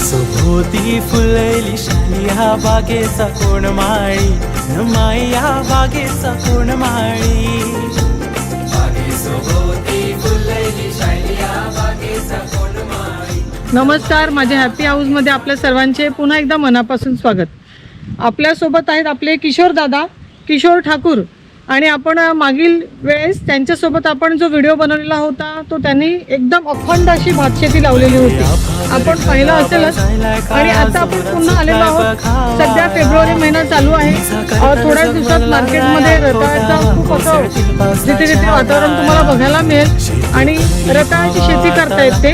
सभोवती फुलली शाली हा बागेचा कोण माळी माई या बागेचा कोण माळी बागेसोबती फुलली शाली हा बागेचा कोण माळी। नमस्कार, माझ्या हॅपी हाऊसमध्ये आपल्या सर्वांचे पुन्हा एकदा मनापासून स्वागत। आपल्यासोबत आहेत आपले किशोर दादा, किशोर ठाकूर, आणि आपण मागील वेळेस त्यांच्यासोबत आपण जो व्हिडिओ बनवलेला होता तो त्यांनी एकदम अखंड अशी भातशेती लावलेली होती, आपण पाहिलं असेलच। आणि आता आपण पुन्हा आलेलो आहोत। सध्या फेब्रुवारी महिना चालू आहे, थोड्याच दिवसात मार्केटमध्ये रताळ्याचा खूप असं जिथे जिथे वातावरण तुम्हाला बघायला मिळेल आणि रताळ्याची शेती करतायत ते।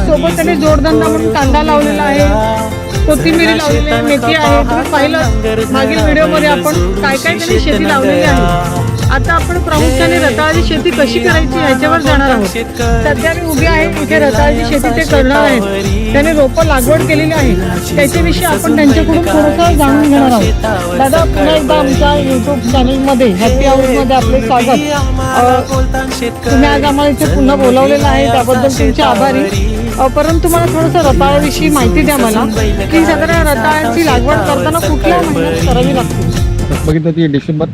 सोबत त्यांनी जोडधंदा म्हणून कांदा लावलेला आहे, कोथिंबीर लावलेली आहे, मेथी आहे। तुम्ही पाहिलं मागील व्हिडिओमध्ये आपण काय काय त्यांनी शेती लावलेली आहे। आता आपण प्रामुख्याने रताळ्याची शेती कशी करायची याच्यावर जाणार आहोत। सध्या मी उभी आहे इथे, रताळ्याची शेती ते करणार आहेत, त्याने रोपं लागवड केलेली आहे, त्याच्याविषयी आपण त्यांच्याकडून थोडंसं जाणून घेणार आहोत। दादा, पुन्हा एकदा आमच्या यूट्यूब चॅनलमध्ये हॅपी हाऊसमध्ये आपले स्वागत। तुम्ही आज आम्हाला इथे पुन्हा बोलावलेलं आहे, त्याबद्दल तुमचे आभारी। परंतु मला थोडंसं रताळ्याविषयी माहिती द्या मला, की साधारण रताळ्याची लागवड करताना कुठल्या महिन्यात करावी लागते? बघितलं ती डिसेंबर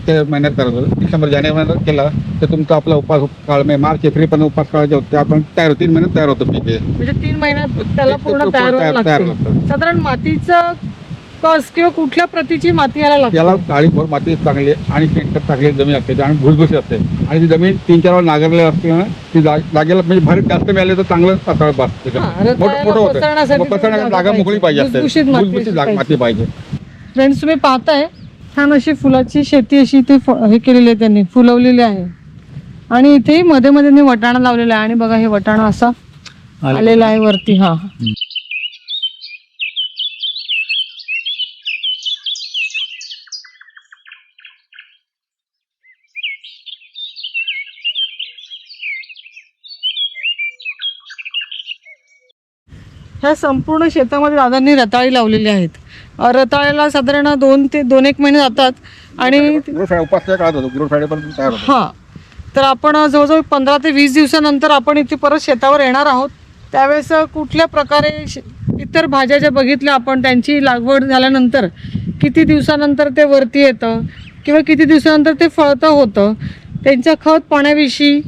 ते महिन्यात करतो, डिसेंबर जानेवारी केला तर तुमचा आपला उपास काळ म्हणजे मार्च एप्रिल पण उपास काळ जे होते आपण तयार 3 महिन्यात तयार होतो पीक, म्हणजे 3 महिन्यात त्याला पूर्ण तयार व्हायला लागते। साधारण मातीचं कस किंवा कुठल्या प्रतीची माती यायला लागते? याला काळी भोर माती चांगली आणि शेणखत टाकलेली जमीन असते आणि भुसभुशीत असते, आणि ती जमीन 3-4 वेळा नांगरलेली असते ना, ती जागेला म्हणजे भर जास्त मिळाले तर चांगलं रताळ बसते, मोठं होतं, पसरण्यासाठी जागा मोकळी पाहिजे असते, भुसभुशीत माती पाहिजे। फ्रेंड्स, तुम्ही पाहताय छान अशी फुलाची शेती अशी इथे हे केलेली आहे, त्यांनी फुलवलेली आहे, आणि इथे मध्ये मध्ये वटाणा लावलेला आहे, आणि बघा हे वटाणा असा आलेला आहे वरती। हा, ह्या संपूर्ण शेतामध्ये दादांनी रताळी लावलेली आहेत। रताळ्याला साधारण 2 ते 2-1 महिने जातात, आणि उपास काळात होतो गुरुड फ्रायडेपर्यंत तयार होतो। हां, तर आपण जवळजवळ 15 ते 20 दिवसानंतर आपण इथे परत शेतावर येणार आहोत। त्यावेळेस कुठल्या प्रकारे इतर भाज्या ज्या बघितल्या आपण, त्यांची लागवड झाल्यानंतर किती दिवसानंतर ते वरती येतं किंवा किती दिवसानंतर ते फळतं होतं, त्यांच्या खत पाण्याविषयी,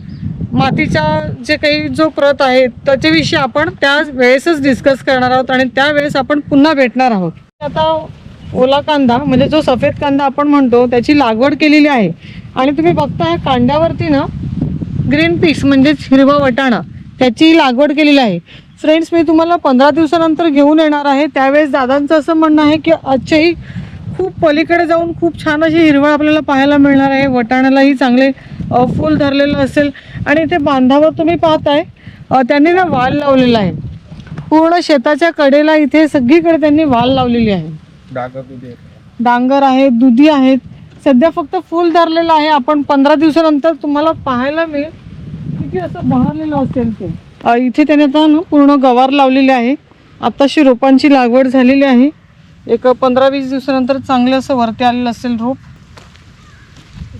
मातीचा जे काही जो प्रत आहे त्याच्याविषयी आपण त्या वेळेसच डिस्कस करणार आहोत, आणि त्यावेळेस आपण पुन्हा भेटणार आहोत। आता ओला कांदा म्हणजे जो सफेद कांदा आपण म्हणतो त्याची लागवड केलेली आहे, आणि तुम्ही बघता ह्या कांद्यावरती ना ग्रीन पीस म्हणजेच हिरवा वटाणा त्याची लागवड केलेली आहे। फ्रेंड्स, मी तुम्हाला 15 दिवसानंतर घेऊन येणार आहे, त्यावेळेस दादांचं असं म्हणणं आहे की आजच्याही खूप पलीकडे जाऊन खूप छान अशी हिरवळ आपल्याला पाहायला मिळणार आहे, वटाण्यालाही चांगले फूल धरलेलं असेल। आणि इथे बांधावर तुम्ही पाहताय त्यांनी ना वाल लावलेला आहे, पूर्ण शेताच्या कडेला इथे सगळीकडे त्यांनी वाल लावलेली आहे, डांगर आहेत, दुधी आहेत। सध्या फक्त फूल धरलेलं आहे, आपण 15 दिवसानंतर तुम्हाला पाहायला मिळेल किती असं बहरलेलं असेल ते। इथे त्याने आता ना पूर्ण गवार लावलेले आहे, आताशी रोपांची लागवड झालेली आहे, एक 15-20 दिवसानंतर चांगलं असं वरती आलेलं असेल रोप।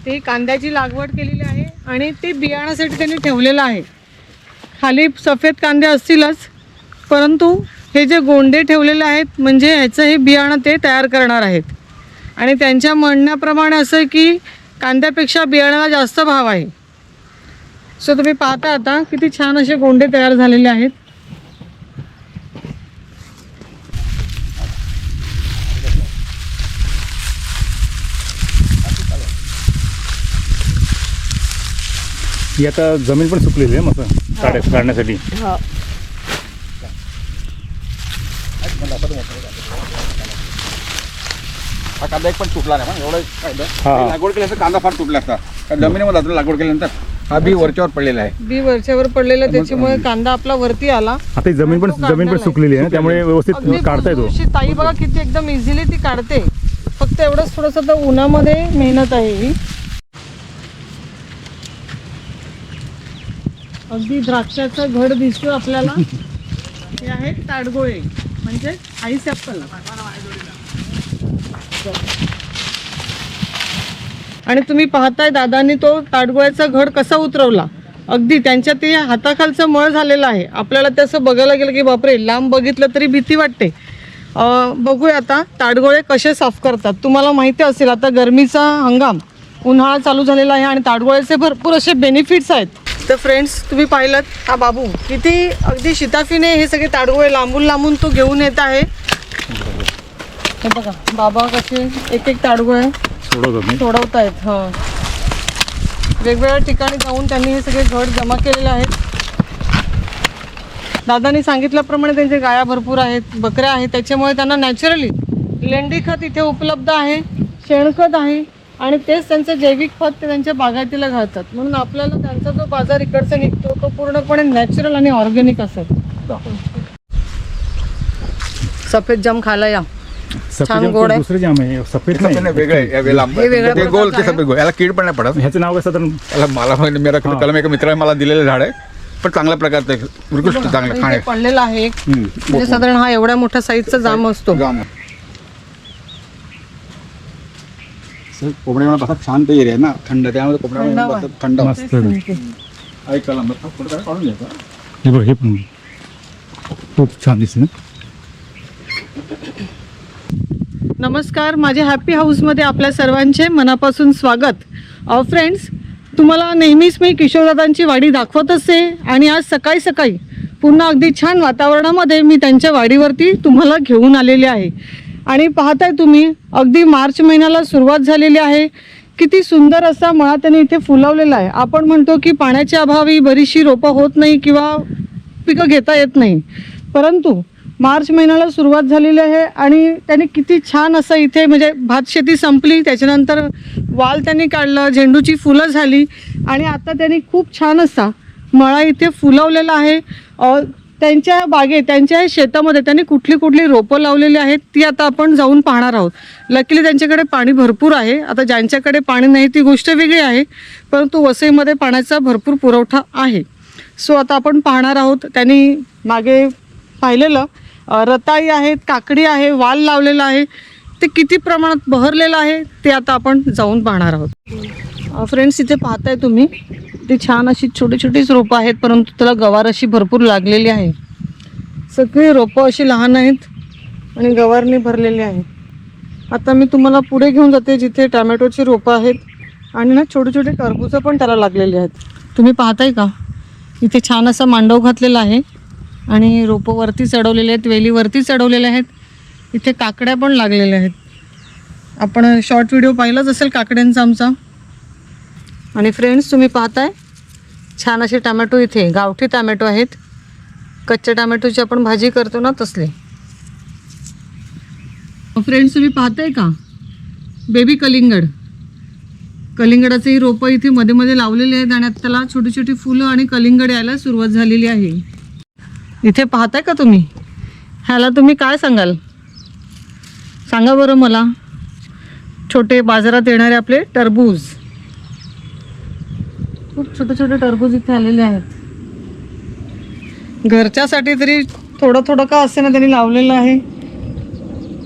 ते कांद्याची लागवड केलेली आहे, आणि ते बियाण्यासाठी त्यांनी ठेवलेलं आहे। खाली सफेद कांदे असतीलच, परंतु हे जे गोंडे ठेवलेले आहेत म्हणजे ह्याचं हे बियाणं ते तयार करणार आहेत, आणि त्यांच्या म्हणण्याप्रमाणे असं की कांद्यापेक्षा बियाण्याला जास्त भाव आहे। सो तुम्ही पाहता आता किती छान असे गोंडे तयार झालेले आहेत। ही आता जमीन पण सुकलेली आहे मस्त काढण्यासाठी। हा कांदा एक पण तुटला नाही, एवढं फायदा लागवड केल्यानंतर कांदा फार तुटला असता, जमिनीमध्ये लागवड केल्यानंतर हा बी वरच्यावर पडलेला आहे, बी वरच्यावर पडलेला, त्याच्यामुळे कांदा आपला वरती आला। आता जमीन पण सुकलेली आहे, त्यामुळे व्यवस्थित काढता येतो। ताई बघा किती एकदम इझिली ती काढते, फक्त एवढंच थोडंसं तर उन्हामध्ये मेहनत आहे ही। अगदी द्राक्षाचा घड दिसतो आपल्याला। हे आहेत ताडगोळे म्हणजे आईस ॲपल, आणि तुम्ही पाहताय दादांनी तो ताडगोळ्याचा घड कसा उतरवला, अगदी त्यांच्या ते हाताखालचं मळ झालेलं आहे. आपल्याला ते असं बघायला गेलं की बापरे, लांब बघितलं तरी भीती वाटते. बघूया आता ताडगोळे कसे साफ करतात. तुम्हाला माहिती असेल आता गरमीचा हंगाम, उन्हाळा चालू झालेला आहे आणि ताडगोळ्याचे भरपूर असे बेनिफिट्स आहेत. तर फ्रेंड्स, तुम्ही पाहिलं हा बाबू किती अगदी शिताफीने हे सगळे ताडगोळे लांबून लांबून तो घेऊन येत आहे. हे बघा बाबा कसे एक एक ताडगोळे सोडवत आहेत. हो, वेगवेगळ्या ठिकाणी जाऊन त्यांनी हे सगळे घड जमा केलेले आहेत. दादांनी सांगितल्याप्रमाणे त्यांचे गाया भरपूर आहेत, बकऱ्या आहेत, त्याच्यामुळे त्यांना नॅचरली लेंडी खत इथे उपलब्ध आहे, शेणखत आहे आणि तेच त्यांचं जैविक खत ते त्यांच्या बागायतीला घालतात. म्हणून आपल्याला त्यांचा जो बाजार इकडचा निघतो तो पूर्णपणे नॅचरल आणि ऑर्गॅनिक असेल. सफेद जाम खायला या, छान गोड आहे. दुसरे जाम आहे, सफेद नाही. वेगळे आहे, यावे लांब. हे वेगळ्या ते गोल ते प्रकारचं सफेद गोल. याला कीड पण नाही पडत. ह्याचं नाव कसं तर याला मला मेरा कलम एका मित्राने मला दिलेलं झाड आहे, पण चांगल्या प्रकारचं आहे, उत्कृष्ट चांगलं इथे खाणे. पडलेला आहे एक, म्हणजे साधारण हा एवढ्या मोठ्या साईजचा जाम असतो. कोंबड्यामध्ये बसा शांत एरिया आहे ना, थंड, त्यामुळे कोंबड्यामध्ये बसा थंड मस्त. ऐकायला काढून घ्यायचा. हे बघ, हे पण खूप छान दिसते ना. नमस्कार, माझ्या हॅपी हाऊसमध्ये आपल्या सर्वांचे मनापासून स्वागत. फ्रेंड्स, तुम्हाला नेहमीच मी किशोरदादांची वाडी दाखवत असते आणि आज सकाळी सकाळी पुन्हा अगदी छान वातावरणामध्ये मी त्यांच्या वाडीवरती तुम्हाला घेऊन आलेले आहे. आणि पाहताय तुम्ही अगदी मार्च महिन्याला सुरुवात झालेली आहे. किती सुंदर असा मळा त्यांनी इथे फुलवलेला आहे. आपण म्हणतो की पाण्याच्या अभावी बरीचशी रोपं होत नाही किंवा पिकं घेता येत नाही, परंतु मार्च महिन्याला सुरुवात झालेली आहे आणि त्यांनी किती छान असं इथे म्हणजे भात शेती संपली, त्याच्यानंतर वाल त्यांनी काढलं, झेंडूची फुलं झाली आणि आता त्यांनी खूप छान असा मळा इथे फुलवलेला आहे. त्यांच्या बागेत, त्यांच्या शेतामध्ये त्यांनी कुठली कुठली रोपं लावलेली आहेत ती आता आपण जाऊन पाहणार आहोत. लकीली त्यांच्याकडे पाणी भरपूर आहे. आता ज्यांच्याकडे पाणी नाही ती गोष्ट वेगळी आहे, परंतु वसईमध्ये पाण्याचा भरपूर पुरवठा आहे. सो आता आपण पाहणार आहोत. त्यांनी मागे पाहिलेलं रताळी आहेत, काकडी आहे, वाल लावलेला आहे, ते किती प्रमाणात बहरलेलं आहे ते आता आपण जाऊन पाहणार आहोत. फ्रेंड्स, इथे पाहताय तुम्ही ती छान अशी छोटी छोटीच रोपं आहेत, परंतु त्याला गवार अशी भरपूर लागलेली आहे. सगळी रोपं अशी लहान आहेत आणि गवारनी भरलेली आहे. आता मी तुम्हाला पुढे घेऊन जाते जिथे टॅमॅटोची रोपं आहेत आणि ना छोटे छोटे टरबूजं पण त्याला लागलेले आहेत. तुम्ही पाहताय का, इथे छान असा मांडव घातलेला आहे आणि रोपं वरती चढवलेले आहेत, वेली वरती चढवलेल्या आहेत. इथे काकड्या पण लागलेल्या आहेत. आपण शॉर्ट व्हिडिओ पाहिलाच असेल काकड्यांचा आमचा. आणि फ्रेंड्स, तुम्ही पाहताय छान असे टॅमॅटो, इथे गावठी टॅमॅटो आहेत. कच्च्या टॅमॅटोची आपण भाजी करतो ना तसले. फ्रेंड्स, तुम्ही पाहताय का बेबी कलिंगड, कलिंगडाचंही रोपं इथे मध्ये मध्ये लावलेले आहेत आणि त्याला छोटी छोटी फुलं आणि कलिंगड यायला सुरुवात झालेली आहे. इथे पाहताय का तुम्ही, ह्याला तुम्ही काय सांगाल सांगा बरं मला. छोटे बाजारात येणारे आपले टरबूज, खूप छोटे छोटे टरबूज इथे आलेले आहेत. घरच्यासाठी तरी थोडं थोडं का असे ना त्यांनी लावलेलं आहे,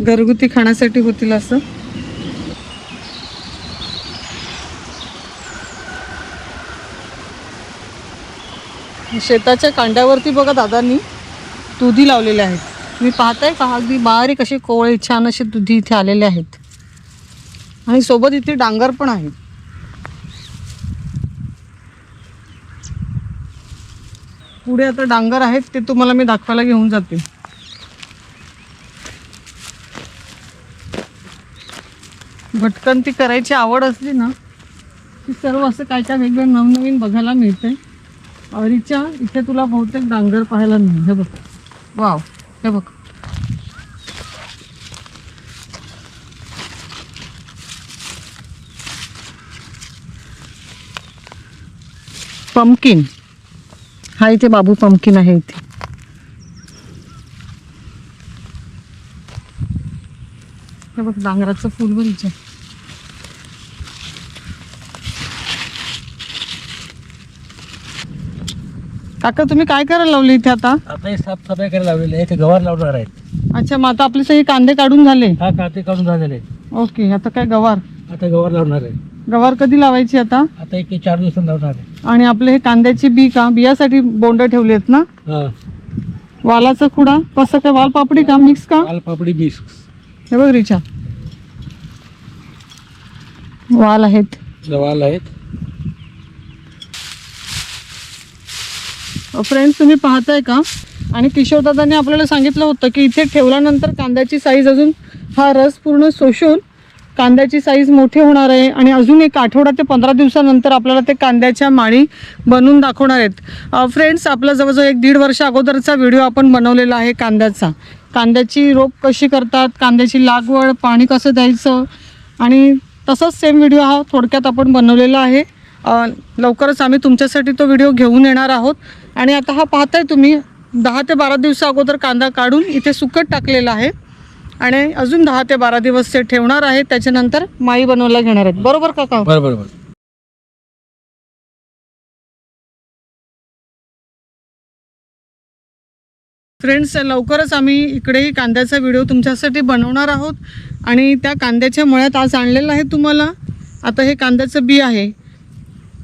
घरगुती खाण्यासाठी होतील असं. शेताच्या कांड्यावरती बघा दादांनी दुधी लावलेले आहेत. तुम्ही पाहताय का, अगदी बारीक असे कोवळे छान असे दुधी इथे आलेले आहेत आणि सोबत इथे डांगर पण आहे. पुढे आता डांगर आहेत, ते तुम्हाला मी दाखवायला घेऊन जाते. भटकंती करायची आवड असली ना की सर्व असं काय काय वेगवेगळं नवनवीन बघायला मिळतंय. अरीच्या इथे तुला बहुतेक डांगर पाहायला नाही. हे बघ, वाव, हे बघ. पंपकिन, हा इथे बाबू पंपकिन आहे इथे. हे बघ डांगराचं फुल बघितलं. काका, तुम्ही काय करायला लावले इथे आता? आता हे साफसफाई करायला लावलेली आहे. ते गवार लावणार आहेत. अच्छा, मग आता आपले सगळे कांदे काढून झाले. हा, काते काढून झालेले. ओके, आता काय गवार? आता गवार लावणार आहे. गवार कधी लावायची आता? आता एक 4 दिवसांनी लावणार आहे. आणि आपले हे कांद्याची बी का बियासाठी बोंड ठेवली आहेत ना. हा वालाचा खुडा कसं काय वाल पापडी का मिक्स का. लाल पापडी मिक्स हे बघ रिचा वाल आहेत. वाल आहेत. फ्रेंड्स तुम्ही पाहताय का. आणि किशोर दादांनी आपल्याला सांगितलं होतं की इथे ठेवल्यानंतर कांद्याची साईज अजून हा रस पूर्ण शोषून कांद्याची साईज मोठी होणार आहे आणि अजून एक आठवडा ते 15 दिवसानंतर आपल्याला ते कांद्याच्या माळी बनवून दाखवणार आहेत. फ्रेंड्स आपला जवळजवळ 1-1.5 वर्ष अगोदरचा व्हिडिओ आपण बनवलेला आहे कांद्याचा. कांद्याची रोप कशी करतात, कांद्याची लागवड, पाणी कसं द्यायचं आणि तसंच सेम व्हिडिओ हा थोडक्यात आपण बनवलेला आहे. लवकरच आम्ही तुमच्यासाठी तो व्हिडिओ घेऊन येणार आहोत. आणि आता हा पाहताय तुम्ही 10 ते 12 दिवसा अगोदर कांदा काढून इथे सुकट टाकलेला आहे आणि अजून 10 ते 12 दिवस ते ठेवणार आहे. त्याच्यानंतर माई बनवायला घेणार आहेत. बरोबर काका. बरोबर. फ्रेंड्स लवकरच आम्ही इकडेही कांद्याचा व्हिडिओ तुमच्यासाठी बनवणार आहोत. आणि त्या कांद्याच्या मळ्यात आज आणलेलं आहे तुम्हाला. आता हे कांद्याचं बी आहे.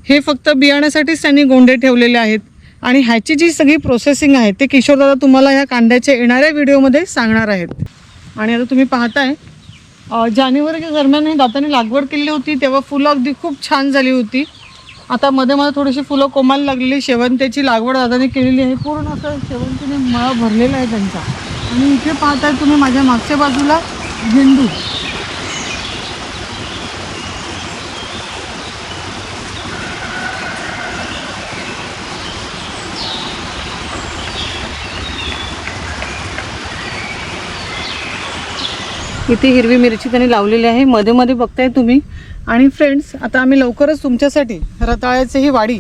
हे फक्त बियाण्यासाठीच त्यांनी गोंडे ठेवलेले आहेत आणि ह्याची जी सगळी प्रोसेसिंग आहे ते किशोरदादा तुम्हाला ह्या कांद्याच्या येणाऱ्या व्हिडिओमध्ये सांगणार आहेत. आणि आता तुम्ही पाहताय जानेवारीच्या दरम्यान ही दाताने लागवड केली होती तेव्हा फुलं अगदी खूप छान झाली होती. आता मध्ये मध्ये थोडीशी फुलं कोमायला लागलेली. शेवंत्याची लागवड दादाने केलेली आहे. पूर्ण असं शेवंतीने मळा भरलेला आहे त्यांचा. आणि इथे पाहताय तुम्ही माझ्या मागच्या बाजूला झेंडू. इथे हिरवी मिरची त्यांनी लावलेली आहे. मध्ये मध्ये बघताय तुम्ही. आणि फ्रेंड्स आता आम्ही लवकरच तुमच्यासाठी रताळ्याची ही वाडी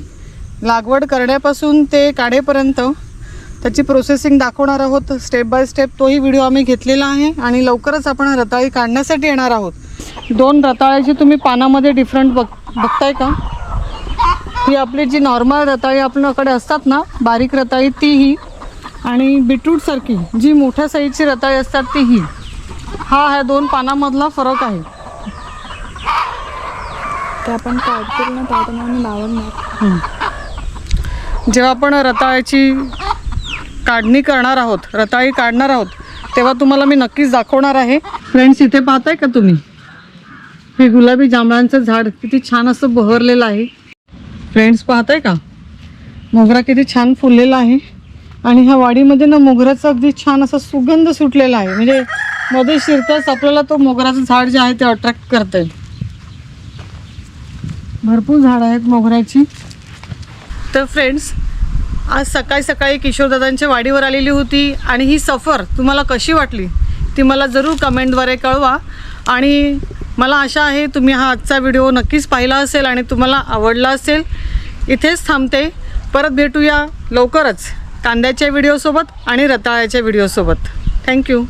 लागवड करण्यापासून ते काढेपर्यंत त्याची प्रोसेसिंग दाखवणार आहोत स्टेप बाय स्टेप. तोही व्हिडिओ आम्ही घेतलेला आहे आणि लवकरच आपण रताळी काढण्यासाठी येणार आहोत. 2 रताळ्याची तुम्ही पानामध्ये डिफरंट बघताय का. ही आपली जी नॉर्मल रताळी आपल्याकडे असतात ना बारीक रताळी तीही आणि बीटरूटसारखी जी मोठ्या साईजची रताळी असतात तीही. हा ह्या 2 पानामधला फरक आहे. ते आपण काढतो ना काढताना लावणार. जेव्हा आपण रताळ्याची काढणी करणार आहोत, रताळी काढणार आहोत तेव्हा तुम्हाला मी नक्कीच दाखवणार आहे. फ्रेंड्स इथे पाहताय का तुम्ही हे गुलाबी जांभळांचं झाड किती छान असं बहरलेलं आहे. फ्रेंड्स पाहताय का मोगरा किती छान फुललेला आहे. आणि ह्या वाडीमध्ये ना मोगऱ्याचा अगदी छान असा सुगंध सुटलेला आहे. म्हणजे मध्ये शिरताच आपल्याला तो मोगऱ्याचं झाड जे आहे ते अट्रॅक्ट करतंय. भरपूर झाडं आहेत मोगऱ्याची. तर फ्रेंड्स आज सकाळी सकाळी किशोरदादांच्या वाडीवर आलेली होती आणि ही सफर तुम्हाला कशी वाटली ती मला जरूर कमेंटद्वारे कळवा. आणि मला आशा आहे तुम्ही हा आजचा व्हिडिओ नक्कीच पाहिला असेल आणि तुम्हाला आवडला असेल. इथेच थांबते. परत भेटूया लवकरच कांद्याच्या व्हिडिओसोबत आणि रताळ्याच्या व्हिडिओसोबत. थँक्यू.